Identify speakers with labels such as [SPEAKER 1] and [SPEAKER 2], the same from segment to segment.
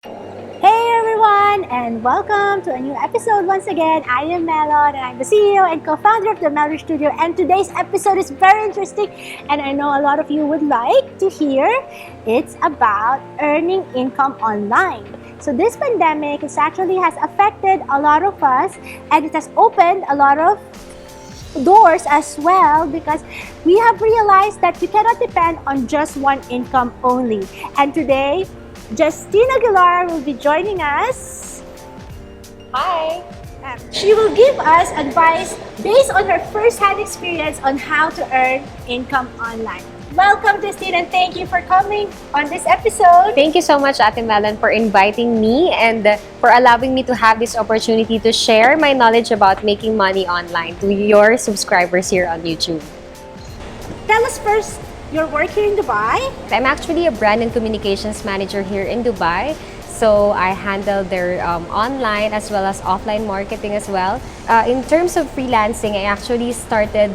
[SPEAKER 1] Hey everyone, and welcome to a new episode once again. I am Melon, and I'm the CEO and co-founder of the Melon Studio. And today's episode is very interesting, and I know a lot of you would like to hear. It's about earning income online. So this pandemic actually has affected a lot of us, and it has opened a lot of doors as well, because we have realized that we cannot depend on just one income only. And today, Justine Aguilar will be joining us.
[SPEAKER 2] Hi!
[SPEAKER 1] She will give us advice based on her first-hand experience on how to earn income online. Welcome, Justine, and thank you for coming on this episode.
[SPEAKER 2] Thank you so much, Ate Melon, for inviting me and for allowing me to have this opportunity to share my knowledge about making money online to your subscribers here on YouTube.
[SPEAKER 1] Tell us first, you're working in Dubai.
[SPEAKER 2] I'm actually a brand and communications manager here in Dubai. So I handle their online as well as offline marketing as well. In terms of freelancing, I actually started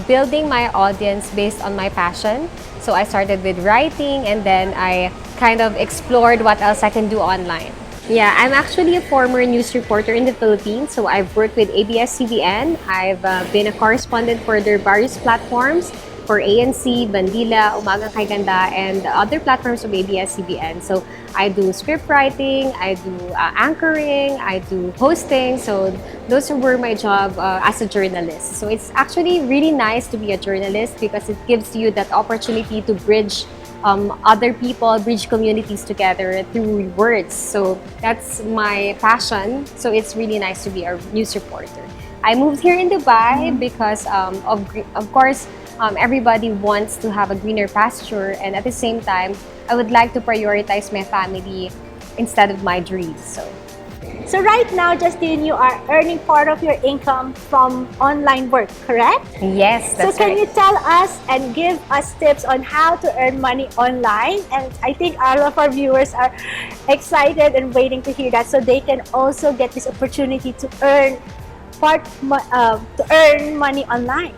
[SPEAKER 2] building my audience based on my passion. So I started with writing, and then I kind of explored what else I can do online. Yeah, I'm actually a former news reporter in the Philippines. So I've worked with ABS-CBN. I've been a correspondent for their various platforms, for ANC, Bandila, Umagang Kay Ganda, and other platforms of ABS-CBN. So I do script writing, I do anchoring, I do hosting. So those were my job as a journalist. So it's actually really nice to be a journalist because it gives you that opportunity to bridge other people, bridge communities together through words. So that's my passion. So it's really nice to be a news reporter. I moved here in Dubai because of course, everybody wants to have a greener pasture, and at the same time, I would like to prioritize my family instead of my dreams.
[SPEAKER 1] So right now, Justine, you are earning part of your income from online work, correct?
[SPEAKER 2] Yes, that's
[SPEAKER 1] So can
[SPEAKER 2] right.
[SPEAKER 1] you tell us and give us tips on how to earn money online? And I think all of our viewers are excited and waiting to hear that, so they can also get this opportunity to earn money online.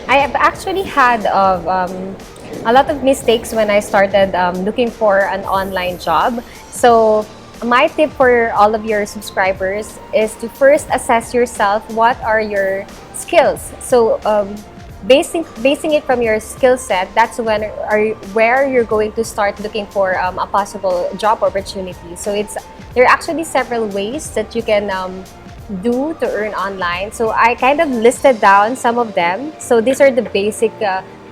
[SPEAKER 2] I have actually had a lot of mistakes when I started looking for an online job. So my tip for all of your subscribers is to first assess yourself. What are your skills? So basing it from your skill set, that's where you're going to start looking for a possible job opportunity. So there are actually several ways that you can do to earn online. So I kind of listed down some of them. So these are the basic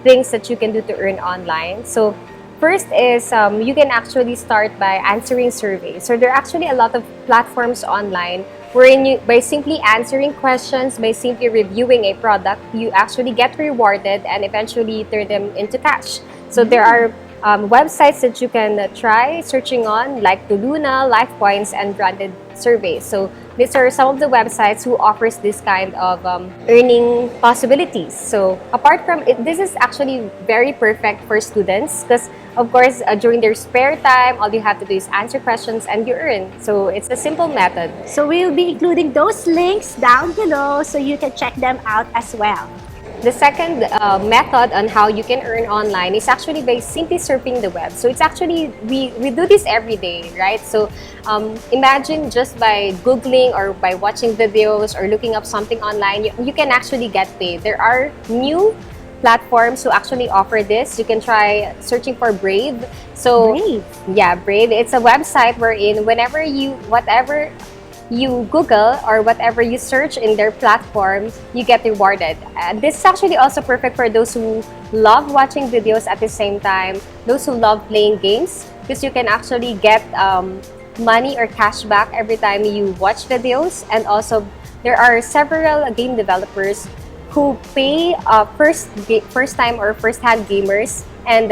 [SPEAKER 2] things that you can do to earn online. So first is you can actually start by answering surveys. So there are actually a lot of platforms online wherein by simply answering questions, by simply reviewing a product, you actually get rewarded and eventually turn them into cash. So there are websites that you can try searching on, like Tuluna, Lifepoints, and branded surveys. So these are some of the websites who offers this kind of earning possibilities. So apart from it, this is actually very perfect for students because of course during their spare time, all you have to do is answer questions and you earn. So it's a simple method.
[SPEAKER 1] So we'll be including those links down below so you can check them out as well.
[SPEAKER 2] The second method on how you can earn online is actually by simply surfing the web. So it's actually, we do this every day, right? So imagine just by Googling or by watching videos or looking up something online, you can actually get paid. There are new platforms who actually offer this. You can try searching for Brave. So
[SPEAKER 1] Brave.
[SPEAKER 2] Yeah, Brave. It's a website wherein whatever you Google or whatever you search in their platform, you get rewarded. And this is actually also perfect for those who love watching videos at the same time, those who love playing games, because you can actually get money or cash back every time you watch videos. And also, there are several game developers who pay first time or first-hand gamers, and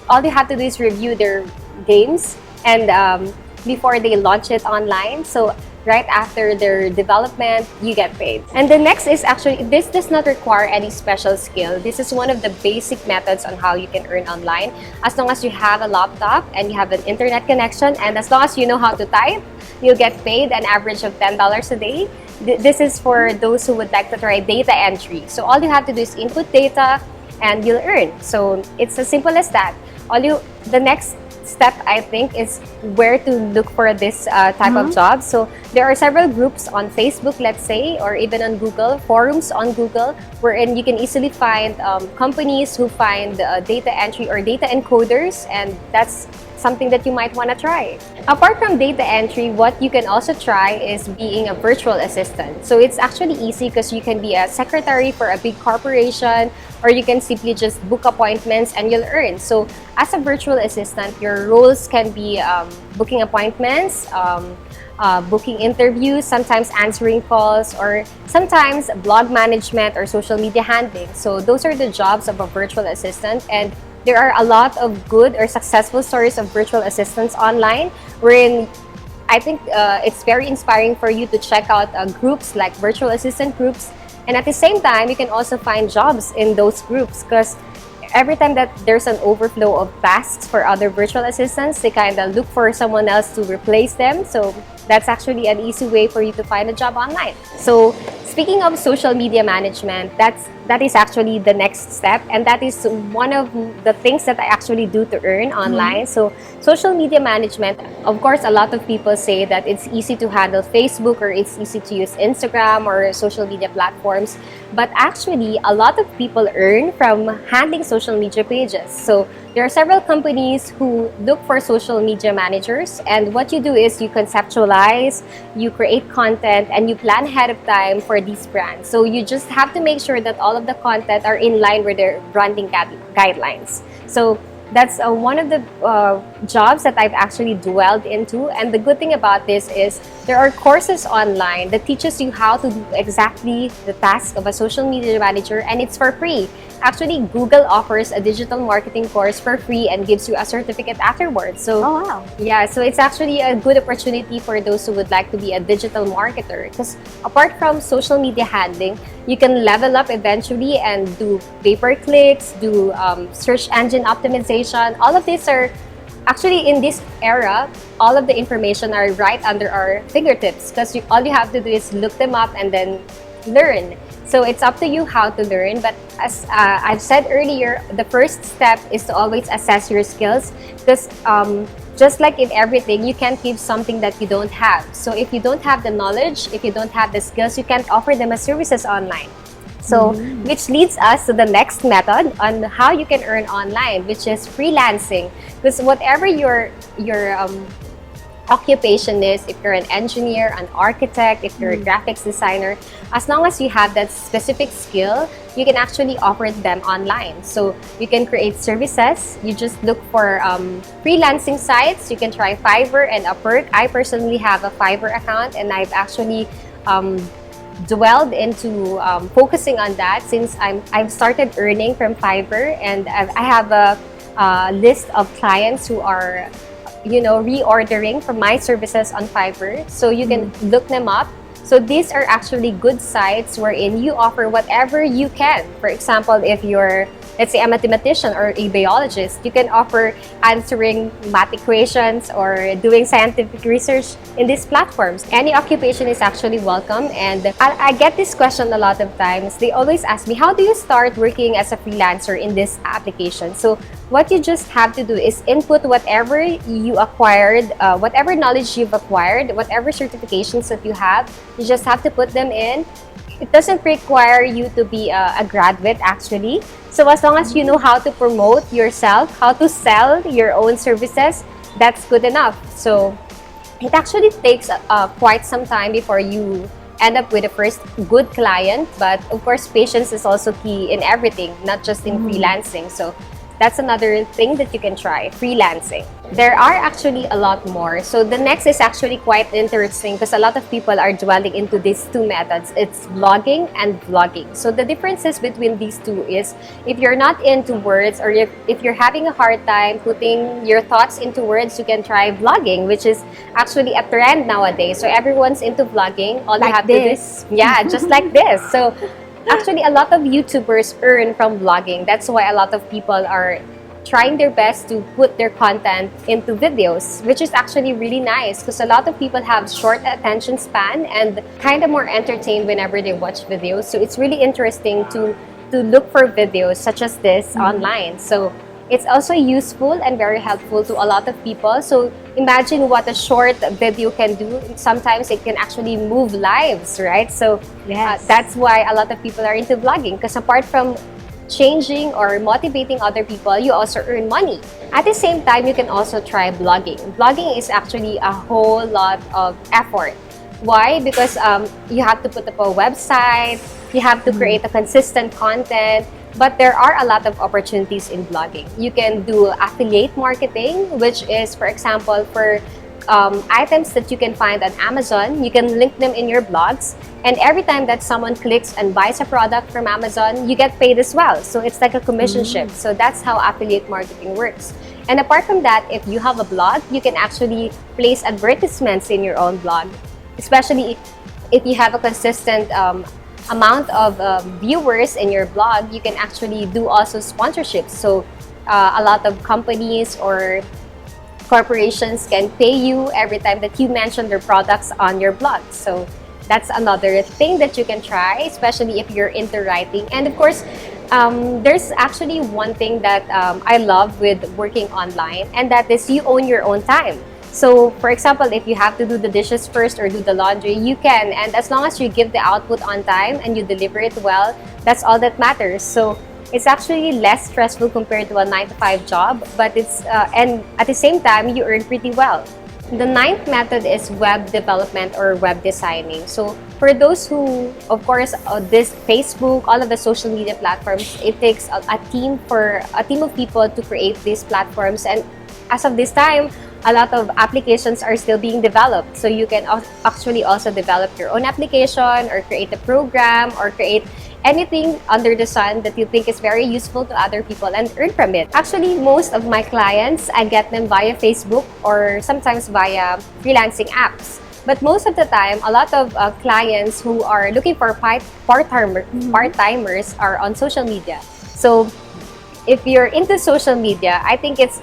[SPEAKER 2] all you have to do is review their games and before they launch it online. So right after their development, you get paid. And the next is actually, this does not require any special skill. This is one of the basic methods on how you can earn online. As long as you have a laptop and you have an internet connection, and as long as you know how to type, you'll get paid an average of $10 a day. This is for those who would like to try data entry. So all you have to do is input data and you'll earn. So it's as simple as that. The next step, I think, is where to look for this type of job. So there are several groups on Facebook, let's say, or even on Google, forums on Google, wherein you can easily find companies who find data entry or data encoders, and that's something that you might want to try. Apart from data entry, what you can also try is being a virtual assistant. So it's actually easy because you can be a secretary for a big corporation, or you can simply just book appointments and you'll earn. So as a virtual assistant, your roles can be booking appointments, booking interviews, sometimes answering calls, or sometimes blog management or social media handling. So those are the jobs of a virtual assistant, and there are a lot of good or successful stories of virtual assistants online, wherein I think it's very inspiring for you to check out groups like virtual assistant groups. And at the same time, you can also find jobs in those groups, because every time that there's an overflow of tasks for other virtual assistants, they kind of look for someone else to replace them. So that's actually an easy way for you to find a job online. So speaking of social media management, that is actually the next step, and that is one of the things that I actually do to earn online. So social media management, of course, a lot of people say that it's easy to handle Facebook or it's easy to use Instagram or social media platforms, but actually a lot of people earn from handling social media pages. So there are several companies who look for social media managers, and what you do is you conceptualize, you create content, and you plan ahead of time for these brands. So you just have to make sure that all of the content are in line with their branding guidelines. So that's one of the jobs that I've actually dwelled into. And the good thing about this is there are courses online that teaches you how to do exactly the task of a social media manager, and it's for free. Actually, Google offers a digital marketing course for free and gives you a certificate afterwards. So,
[SPEAKER 1] Oh, wow.
[SPEAKER 2] yeah, so it's actually a good opportunity for those who would like to be a digital marketer. Because apart from social media handling, you can level up eventually and do pay-per-clicks, do search engine optimization. All of these are actually, in this era, all of the information are right under our fingertips, because all you have to do is look them up and then learn. So it's up to you how to learn. But as I've said earlier, the first step is to always assess your skills, because just like in everything, you can't give something that you don't have. So if you don't have the knowledge, if you don't have the skills, you can't offer them as services online. So, which leads us to the next method on how you can earn online, which is freelancing. Because whatever your occupation is, if you're an engineer, an architect, if you're a graphics designer, as long as you have that specific skill, you can actually offer them online. So you can create services. You just look for freelancing sites. You can try Fiverr and Upwork. I personally have a Fiverr account, and I've actually dwelled into focusing on that since I've started earning from Fiverr, and I have a list of clients who are reordering from my services on Fiverr. So you can look them up. So these are actually good sites wherein you offer whatever you can. For example, if you're, let's say, a mathematician or a biologist, you can offer answering math equations or doing scientific research in these platforms. Any occupation is actually welcome. And I get this question a lot of times. They always ask me, how do you start working as a freelancer in this application? So what you just have to do is input whatever you acquired, whatever knowledge you've acquired, whatever certifications that you have, you just have to put them in. It doesn't require you to be a graduate, actually. So as long as you know how to promote yourself, how to sell your own services, that's good enough. So it actually takes quite some time before you end up with a first good client. But of course, patience is also key in everything, not just in freelancing. So that's another thing that you can try, freelancing. There are actually a lot more. So the next is actually quite interesting because a lot of people are dwelling into these two methods. It's blogging and vlogging. So the differences between these two is if you're not into words, or if you're having a hard time putting your thoughts into words, you can try vlogging, which is actually a trend nowadays. So everyone's into vlogging. All you have to do is, yeah, just like this. So actually, a lot of YouTubers earn from vlogging. That's why a lot of people are trying their best to put their content into videos, which is actually really nice because a lot of people have short attention span and kind of more entertained whenever they watch videos. So it's really interesting to look for videos such as this online. So it's also useful and very helpful to a lot of people. So imagine what a short video can do. Sometimes it can actually move lives, right? So
[SPEAKER 1] Yes.
[SPEAKER 2] that's why a lot of people are into vlogging, because apart from changing or motivating other people, you also earn money. At the same time, you can also try blogging. Blogging is actually a whole lot of effort. Why? Because you have to put up a website, you have to create a consistent content, but there are a lot of opportunities in blogging. You can do affiliate marketing, which is, for example, for items that you can find on Amazon, you can link them in your blogs. And every time that someone clicks and buys a product from Amazon, you get paid as well. So it's like a commission ship. So that's how affiliate marketing works. And apart from that, if you have a blog, you can actually place advertisements in your own blog, especially if you have a consistent amount of viewers in your blog. You can actually do also sponsorships. So a lot of companies or corporations can pay you every time that you mention their products on your blog. So that's another thing that you can try, especially if you're into writing. And of course, there's actually one thing that I love with working online, and that is you own your own time. So for example, if you have to do the dishes first or do the laundry, you can. And as long as you give the output on time and you deliver it well, that's all that matters. So it's actually less stressful compared to a 9-to-5 job, but it's and at the same time, you earn pretty well. The ninth method is web development or web designing. So for those who, of course, this Facebook, all of the social media platforms, it takes a team of people to create these platforms. And as of this time, a lot of applications are still being developed. So you can actually also develop your own application or create a program or create anything under the sun that you think is very useful to other people and earn from it. Actually, most of my clients, I get them via Facebook or sometimes via freelancing apps. But most of the time, a lot of clients who are looking for part-timers are on social media. So if you're into social media, I think it's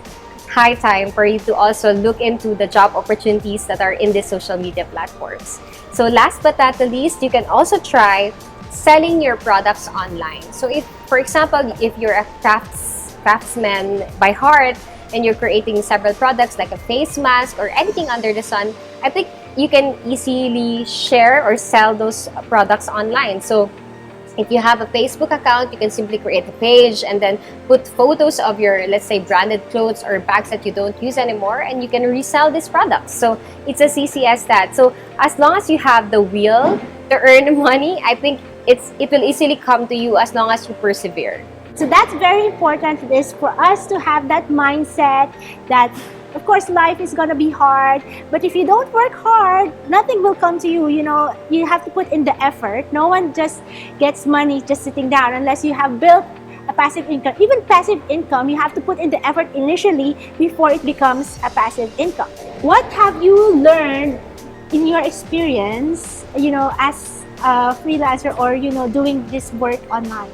[SPEAKER 2] high time for you to also look into the job opportunities that are in the social media platforms. So last but not the least, you can also try selling your products online. So if, for example, if you're a craftsman by heart and you're creating several products like a face mask or anything under the sun, I think you can easily share or sell those products online. So if you have a Facebook account, you can simply create a page and then put photos of your, let's say, branded clothes or bags that you don't use anymore, and you can resell these products. So it's as easy as that. So as long as you have the will to earn money, I think it will easily come to you as long as you persevere.
[SPEAKER 1] So that's very important, is for us to have that mindset that, of course, life is going to be hard, but if you don't work hard, nothing will come to you. You know, you have to put in the effort. No one just gets money just sitting down unless you have built a passive income. Even passive income, you have to put in the effort initially before it becomes a passive income. What have you learned in your experience, you know, as a freelancer or, you know, doing this work online?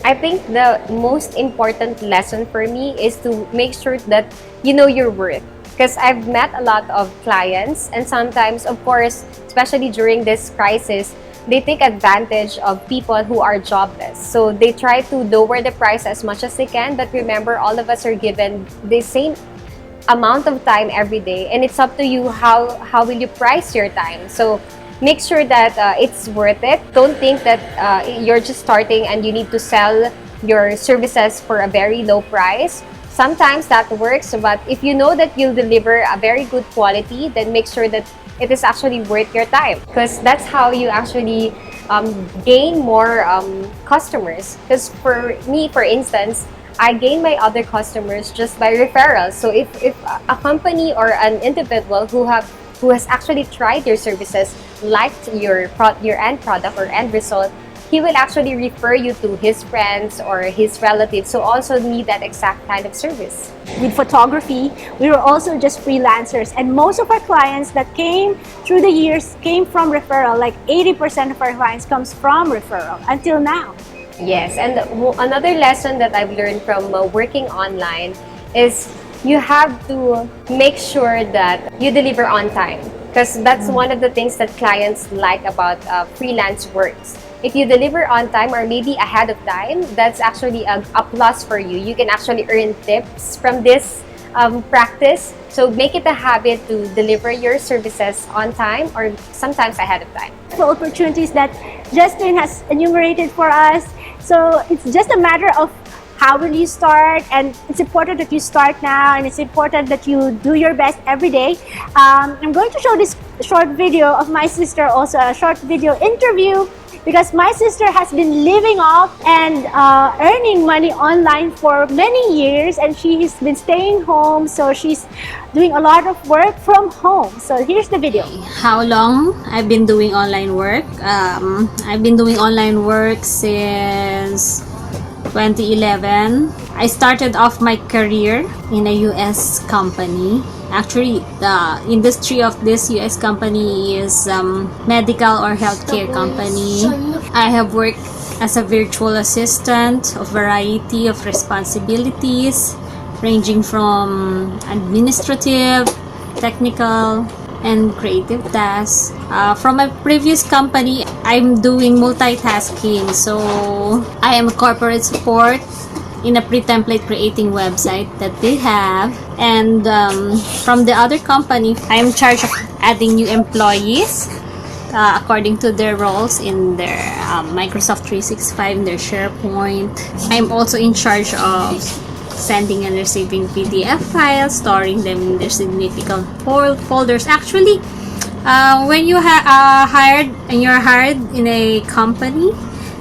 [SPEAKER 2] I think the most important lesson for me is to make sure that you know your worth. Because I've met a lot of clients, and sometimes, of course, especially during this crisis, they take advantage of people who are jobless. So they try to lower the price as much as they can, but remember, all of us are given the same amount of time every day, and it's up to you how will you price your time. So make sure that it's worth it. Don't think that you're just starting and you need to sell your services for a very low price. Sometimes that works, but if you know that you'll deliver a very good quality, then make sure that it is actually worth your time, because that's how you actually gain more customers. Because for me, for instance, I gain my other customers just by referrals. So if a company or an individual who has actually tried your services, liked your end product or end result, he will actually refer you to his friends or his relatives who also need that exact kind of service.
[SPEAKER 1] With photography, we were also just freelancers, and most of our clients that came through the years came from referral. Like 80% of our clients comes from referral until now.
[SPEAKER 2] Yes, and another lesson that I've learned from working online is you have to make sure that you deliver on time, because that's one of the things that clients like about freelance works. if you deliver on time or maybe ahead of time, that's actually a plus for you. You can actually earn tips from this practice. So make it a habit to deliver your services on time or sometimes ahead of time.
[SPEAKER 1] The opportunities that Justin has enumerated for us. So it's just a matter of how will you start, and it's important that you start now, and it's important that you do your best every day. I'm going to show this short video of my sister, also a short video interview, because my sister has been living off and earning money online for many years, and she's been staying home, so she's doing a lot of work from home. So here's the video.
[SPEAKER 3] How long I've been doing online work? I've been doing online work since 2011. I started off my career in a US company. Actually, the industry of this US company is medical or healthcare company. I have worked as a virtual assistant of variety of responsibilities ranging from administrative, technical, and creative tasks. From my previous company, I'm doing multitasking. So I am a corporate support in a pre-template creating website that they have. And from the other company, I'm in charge of adding new employees according to their roles in their Microsoft 365, in their SharePoint. I'm also in charge of sending and receiving PDF files, storing them in their significant folders. Actually, when you hired and you're hired in a company,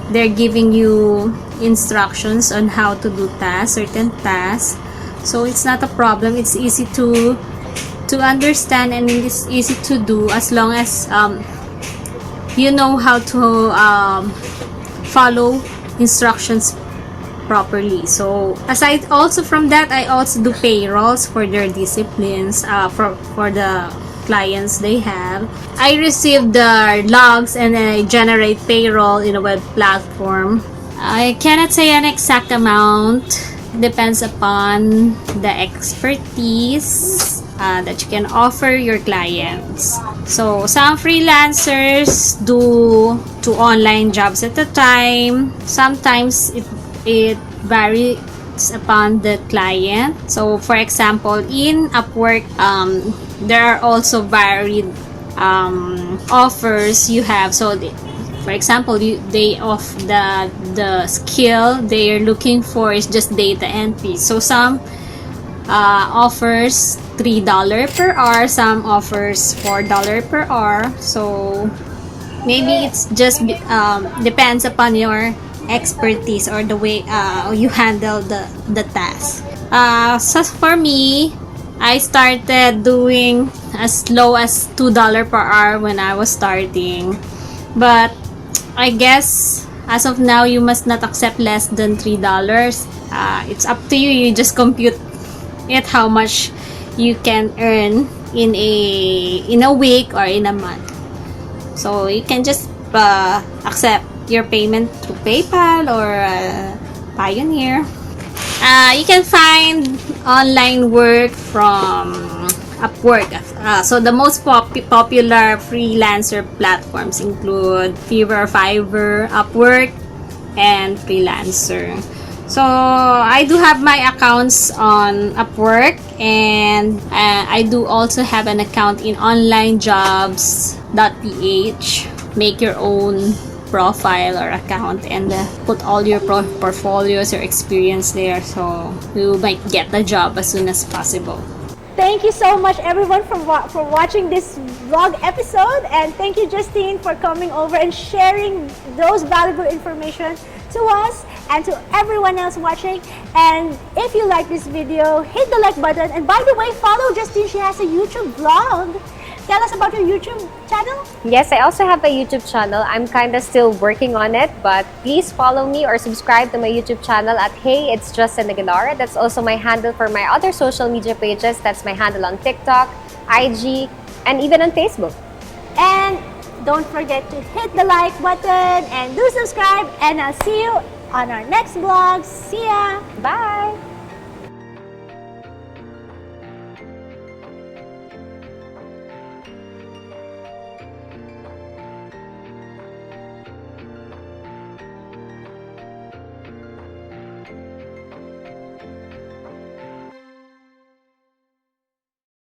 [SPEAKER 3] they're giving you instructions on how to do certain tasks. So it's not a problem. It's easy to understand, and it's easy to do as long as you know how to follow instructions properly. So aside also from that, I also do payrolls for their disciplines for the clients they have. I receive the logs and I generate payroll in a web platform. I cannot say an exact amount. Depends upon the expertise that you can offer your clients. So some freelancers do 2 online jobs at a time. Sometimes it varies upon the client. So for example, in Upwork, there are also varied offers you have. So for example, they offer the skill they're looking for is just data entry. So some offers $3 per hour, some offers $4 per hour. So maybe it's just depends upon your expertise or the way you handle the task. So for me, I started doing as low as $2 per hour when I was starting, but I guess as of now you must not accept less than $3. It's up to you. You just compute it how much you can earn in a week or in a month. So you can just accept your payment through PayPal or Pioneer. You can find online work from Upwork. So the most popular freelancer platforms include Fiverr, Upwork, and Freelancer. So I do have my accounts on Upwork, and I do also have an account in onlinejobs.ph. Make your own profile or account and put all your portfolios, your experience there, so you might get the job as soon as possible.
[SPEAKER 1] Thank you so much, everyone, for watching this vlog episode, and thank you, Justine, for coming over and sharing those valuable information to us and to everyone else watching. And if you like this video, hit the like button, and by the way, follow Justine. She has a YouTube vlog. Tell us about your YouTube channel.
[SPEAKER 2] Yes, I also have a YouTube channel. I'm kind of still working on it, but please follow me or subscribe to my YouTube channel at Hey, It's Justin Aguilar. That's also my handle for my other social media pages. That's my handle on TikTok, IG, and even on Facebook.
[SPEAKER 1] And don't forget to hit the like button and do subscribe, and I'll see you on our next vlog. See ya!
[SPEAKER 2] Bye!